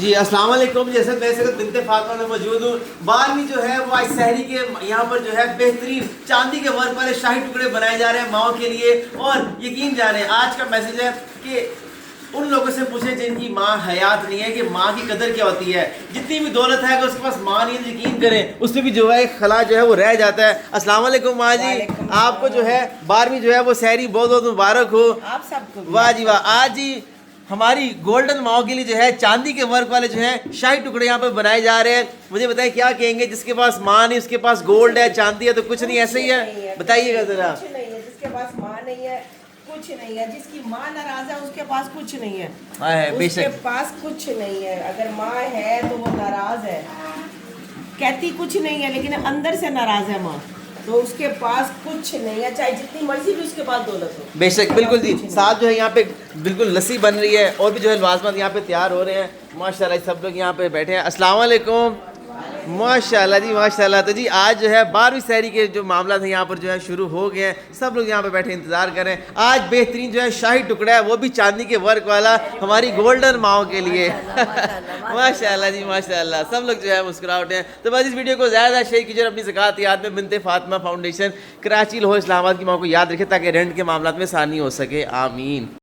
جی السلام علیکم. جیسے میں بنت فاطمہ میں موجود ہوں. 12ویں جو ہے وہ آج سحری کے یہاں پر جو ہے بہترین چاندی کے ورک والے شاہی ٹکڑے بنائے جا رہے ہیں ماؤں کے لیے. اور یقین جانیں آج کا میسج ہے کہ ان لوگوں سے پوچھیں جن کی ماں حیات نہیں ہے کہ ماں کی قدر کیا ہوتی ہے. جتنی بھی دولت ہے کہ اس کے پاس ماں نہیں ہے, یقین کریں اس پہ بھی جو ہے ایک خلا جو ہے وہ رہ جاتا ہے. السلام علیکم ماں جی, آپ کو جو ہے 12ویں جو ہے وہ سحری بہت بہت مبارک ہو. آپ سب کو واہ جی واہ. آج جی ہماری گولڈن ماؤں کے لیے جو ہے چاندی کے ورک والے جو ہیں شاہی ٹکڑے یہاں پہ بنائے جا رہے ہیں. مجھے بتائیں کیا کہیں گے, جس کے پاس ماں نہیں اس کے پاس گولڈ ہے چاندی ہے تو کچھ نہیں, ایسے ہی ہے؟ بتائیے گا ذرا. کچھ نہیں ہے جس کے پاس ماں نہیں ہے, کچھ نہیں ہے. جس کی ماں ناراض ہے اس کے پاس کچھ نہیں ہے. اس کے پاس کچھ نہیں ہے. اگر ماں ہے تو وہ ناراض ہے, کہتی کچھ نہیں ہے لیکن اندر سے ناراض ہے ماں, تو اس کے پاس کچھ نہیں ہے, چاہے جتنی مرضی بھی اس کے پاس دولت ہو. بے شک بالکل جی. ساتھ جو ہے یہاں پہ بالکل لسی بن رہی ہے اور بھی جو ہے لوازمات یہاں پہ تیار ہو رہے ہیں. ماشاء اللہ سب لوگ یہاں پہ بیٹھے ہیں. السلام علیکم. ماشاء اللہ جی ماشاء اللہ. تو جی آج جو ہے 12ویں سحری کے جو معاملات ہیں یہاں پر جو ہے شروع ہو گئے ہیں. سب لوگ یہاں پہ بیٹھے انتظار کریں. آج بہترین جو ہے شاہی ٹکڑا ہے وہ بھی چاندی کے ورک والا ہماری گولڈن ماؤں کے لیے. ماشاء اللہ جی ماشاء اللہ. سب لوگ جو ہے مسکرا اٹھے ہیں. تو بس اس ویڈیو کو زیادہ شیئر کیجیے, اپنی زکوٰۃ یاد میں بنت فاطمہ فاؤنڈیشن کراچی لاہور اسلام آباد کی ماؤں کو یاد رکھے تاکہ رینٹ کے معاملات میں آسانی ہو سکے. آمین.